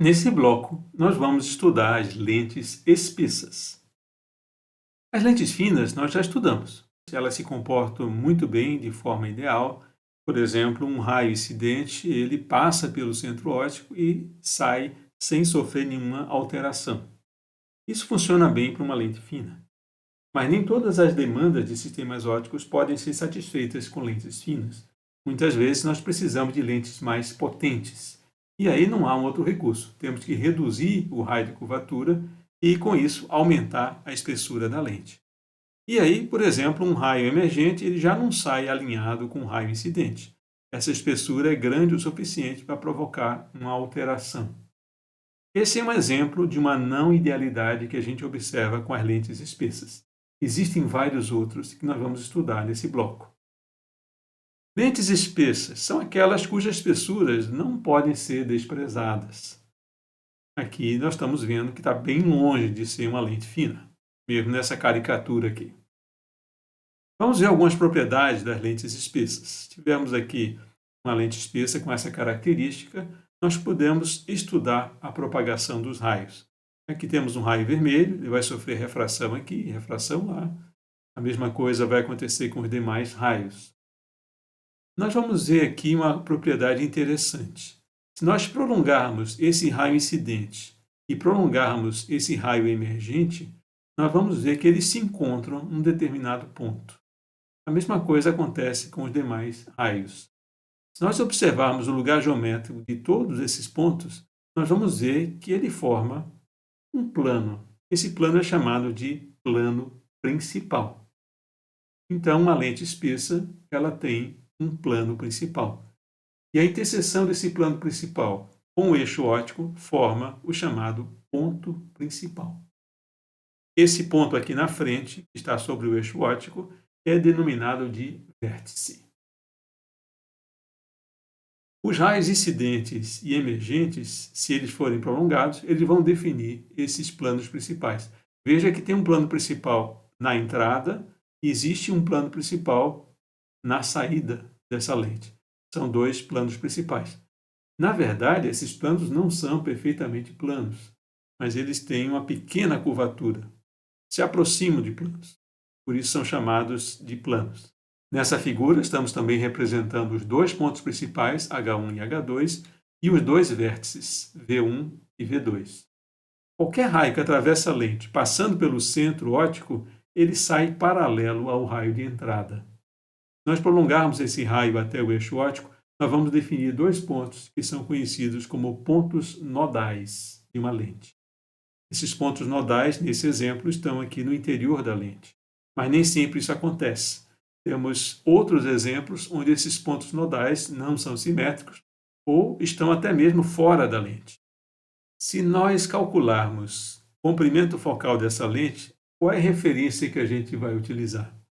Nesse bloco, nós vamos estudar as lentes espessas. As lentes finas nós já estudamos. Elas se comportam muito bem de forma ideal. Por exemplo, um raio incidente, ele passa pelo centro óptico e sai sem sofrer nenhuma alteração. Isso funciona bem para uma lente fina. Mas nem todas as demandas de sistemas ópticos podem ser satisfeitas com lentes finas. Muitas vezes nós precisamos de lentes mais potentes. E aí não há um outro recurso. Temos que reduzir o raio de curvatura e, com isso, aumentar a espessura da lente. E aí, por exemplo, um raio emergente ele já não sai alinhado com o raio incidente. Essa espessura é grande o suficiente para provocar uma alteração. Esse é um exemplo de uma não idealidade que a gente observa com as lentes espessas. Existem vários outros que nós vamos estudar nesse bloco. Lentes espessas são aquelas cujas espessuras não podem ser desprezadas. Aqui nós estamos vendo que está bem longe de ser uma lente fina, mesmo nessa caricatura aqui. Vamos ver algumas propriedades das lentes espessas. Se tivermos aqui uma lente espessa com essa característica, nós podemos estudar a propagação dos raios. Aqui temos um raio vermelho, ele vai sofrer refração aqui e refração lá. A mesma coisa vai acontecer com os demais raios. Nós vamos ver aqui uma propriedade interessante. Se nós prolongarmos esse raio incidente e prolongarmos esse raio emergente, nós vamos ver que eles se encontram em um determinado ponto. A mesma coisa acontece com os demais raios. Se nós observarmos o lugar geométrico de todos esses pontos, nós vamos ver que ele forma um plano. Esse plano é chamado de plano principal. Então, uma lente espessa, ela tem um plano principal. E a interseção desse plano principal com o eixo óptico forma o chamado ponto principal. Esse ponto aqui na frente, que está sobre o eixo óptico, é denominado de vértice. Os raios incidentes e emergentes, se eles forem prolongados, eles vão definir esses planos principais. Veja que tem um plano principal na entrada e existe um plano principal na saída dessa lente. São dois planos principais. Na verdade, esses planos não são perfeitamente planos, mas eles têm uma pequena curvatura. Se aproximam de planos. Por isso são chamados de planos. Nessa figura, estamos também representando os dois pontos principais, H1 e H2, e os dois vértices, V1 e V2. Qualquer raio que atravessa a lente passando pelo centro óptico, ele sai paralelo ao raio de entrada. Se nós prolongarmos esse raio até o eixo óptico, nós vamos definir dois pontos que são conhecidos como pontos nodais de uma lente. Esses pontos nodais, nesse exemplo, estão aqui no interior da lente. Mas nem sempre isso acontece. Temos outros exemplos onde esses pontos nodais não são simétricos ou estão até mesmo fora da lente. Se nós calcularmos o comprimento focal dessa lente, qual é a referência que a gente vai utilizar?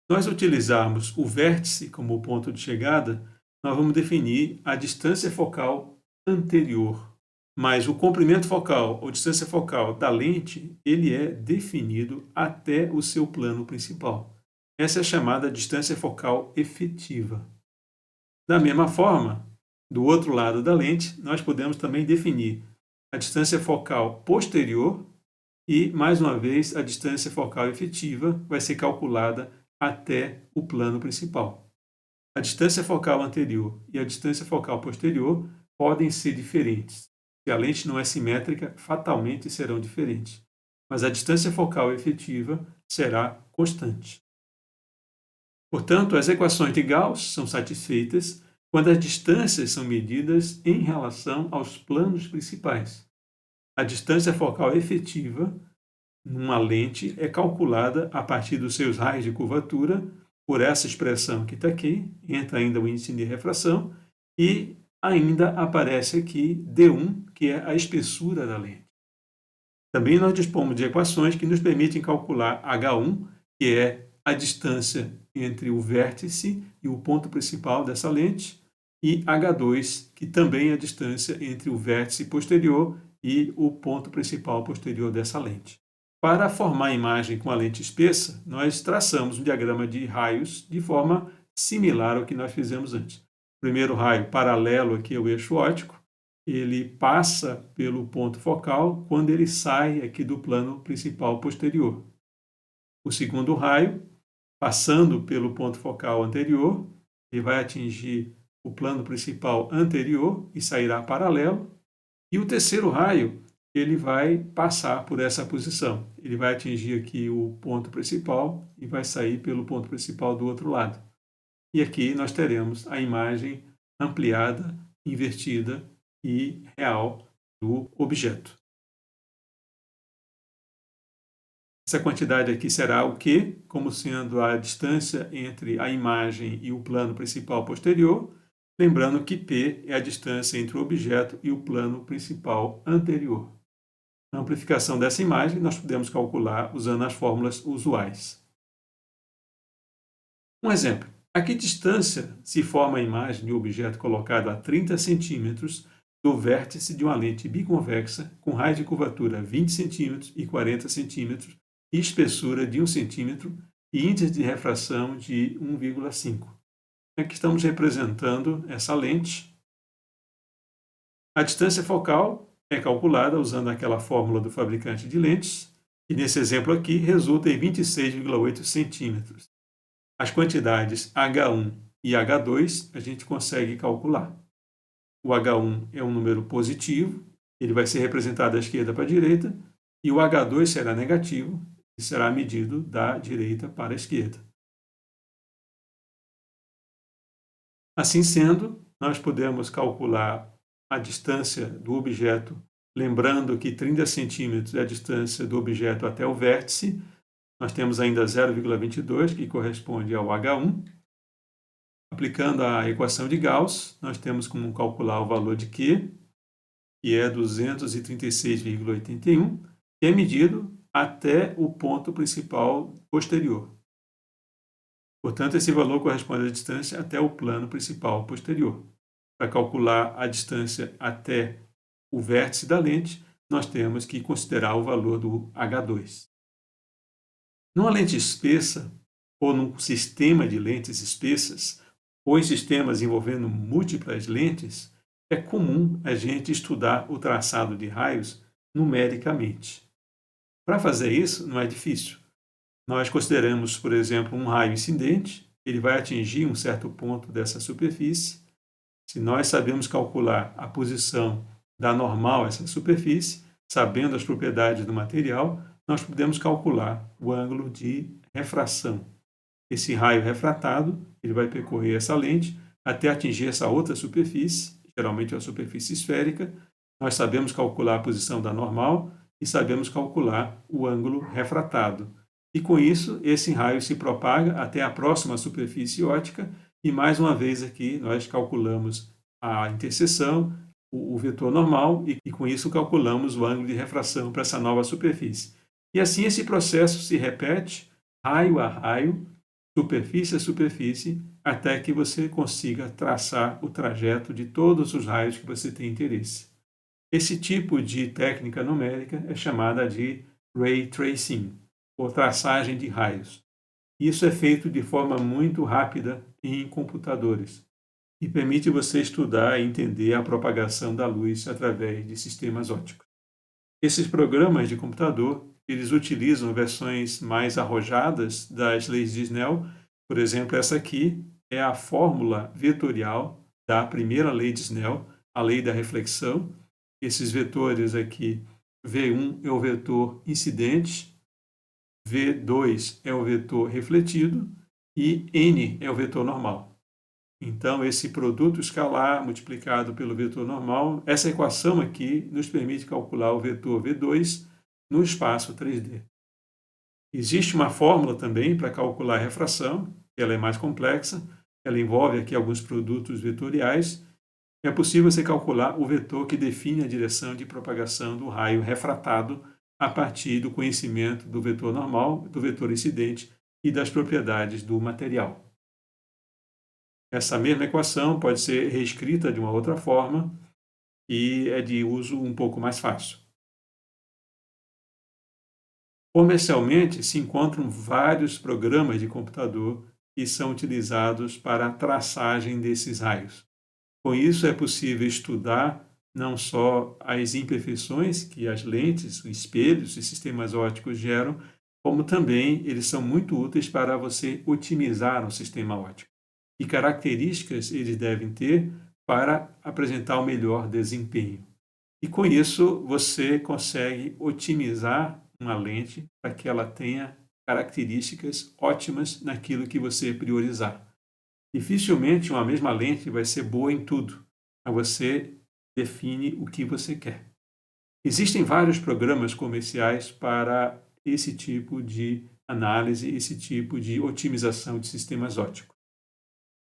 Se nós utilizarmos o vértice como ponto de chegada, nós vamos definir a distância focal anterior. Mas o comprimento focal ou distância focal da lente, ele é definido até o seu plano principal. Essa é chamada distância focal efetiva. Da mesma forma, do outro lado da lente, nós podemos também definir a distância focal posterior e, mais uma vez, a distância focal efetiva vai ser calculada até o plano principal. A distância focal anterior e a distância focal posterior podem ser diferentes. Se a lente não é simétrica, fatalmente serão diferentes. Mas a distância focal efetiva será constante. Portanto, as equações de Gauss são satisfeitas quando as distâncias são medidas em relação aos planos principais. A distância focal efetiva numa lente é calculada a partir dos seus raios de curvatura, por essa expressão que está aqui, entra ainda o índice de refração, e ainda aparece aqui D1, que é a espessura da lente. Também nós dispomos de equações que nos permitem calcular H1, que é a distância entre o vértice e o ponto principal dessa lente, e H2, que também é a distância entre o vértice posterior e o ponto principal posterior dessa lente. Para formar a imagem com a lente espessa, nós traçamos um diagrama de raios de forma similar ao que nós fizemos antes. O primeiro raio paralelo aqui ao eixo óptico, ele passa pelo ponto focal quando ele sai aqui do plano principal posterior. O segundo raio, passando pelo ponto focal anterior, ele vai atingir o plano principal anterior e sairá paralelo. E o terceiro raio, ele vai passar por essa posição. Ele vai atingir aqui o ponto principal e vai sair pelo ponto principal do outro lado. E aqui nós teremos a imagem ampliada, invertida e real do objeto. Essa quantidade aqui será o Q, como sendo a distância entre a imagem e o plano principal posterior, lembrando que P é a distância entre o objeto e o plano principal anterior. A amplificação dessa imagem nós podemos calcular usando as fórmulas usuais. Um exemplo. A que distância se forma a imagem de um objeto colocado a 30 centímetros do vértice de uma lente biconvexa com raio de curvatura 20 centímetros e 40 centímetros e espessura de 1 centímetro e índice de refração de 1,5. Aqui estamos representando essa lente. A distância focal é calculada usando aquela fórmula do fabricante de lentes, e nesse exemplo aqui resulta em 26,8 centímetros. As quantidades H1 e H2 a gente consegue calcular. O H1 é um número positivo, ele vai ser representado da esquerda para a direita, e o H2 será negativo, e será medido da direita para a esquerda. Assim sendo, nós podemos calcular a distância do objeto, lembrando que 30 centímetros é a distância do objeto até o vértice. Nós temos ainda 0,22, que corresponde ao H1. Aplicando a equação de Gauss, nós temos como calcular o valor de Q, que é 236,81, que é medido até o ponto principal posterior. Portanto, esse valor corresponde à distância até o plano principal posterior. Para calcular a distância até o vértice da lente, nós temos que considerar o valor do H2. Numa lente espessa, ou num sistema de lentes espessas, ou em sistemas envolvendo múltiplas lentes, é comum a gente estudar o traçado de raios numericamente. Para fazer isso, não é difícil. Nós consideramos, por exemplo, um raio incidente, ele vai atingir um certo ponto dessa superfície. Se nós sabemos calcular a posição da normal a essa superfície, sabendo as propriedades do material, nós podemos calcular o ângulo de refração. Esse raio refratado, ele vai percorrer essa lente até atingir essa outra superfície, geralmente é uma superfície esférica. Nós sabemos calcular a posição da normal e sabemos calcular o ângulo refratado. E com isso, esse raio se propaga até a próxima superfície óptica e mais uma vez aqui nós calculamos a interseção, o vetor normal e com isso calculamos o ângulo de refração para essa nova superfície. E assim esse processo se repete, raio a raio, superfície a superfície, até que você consiga traçar o trajeto de todos os raios que você tem interesse. Esse tipo de técnica numérica é chamada de Ray Tracing, ou traçagem de raios. Isso é feito de forma muito rápida em computadores e permite você estudar e entender a propagação da luz através de sistemas ópticos. Esses programas de computador, eles utilizam versões mais arrojadas das leis de Snell. Por exemplo, essa aqui é a fórmula vetorial da primeira lei de Snell, a lei da reflexão. Esses vetores aqui, V1 é o vetor incidente, V2 é o vetor refletido e N é o vetor normal. Então, esse produto escalar multiplicado pelo vetor normal, essa equação aqui nos permite calcular o vetor V2 no espaço 3D. Existe uma fórmula também para calcular a refração, ela é mais complexa, ela envolve aqui alguns produtos vetoriais. É possível você calcular o vetor que define a direção de propagação do raio refratado a partir do conhecimento do vetor normal, do vetor incidente e das propriedades do material. Essa mesma equação pode ser reescrita de uma outra forma e é de uso um pouco mais fácil. Comercialmente, se encontram vários programas de computador que são utilizados para a traçagem desses raios. Com isso, é possível estudar não só as imperfeições que as lentes, os espelhos e sistemas ópticos geram, como também eles são muito úteis para você otimizar um sistema óptico. Que características eles devem ter para apresentar o melhor desempenho? E com isso você consegue otimizar uma lente para que ela tenha características ótimas naquilo que você priorizar. Dificilmente uma mesma lente vai ser boa em tudo, mas você define o que você quer. Existem vários programas comerciais para esse tipo de análise, esse tipo de otimização de sistemas ópticos.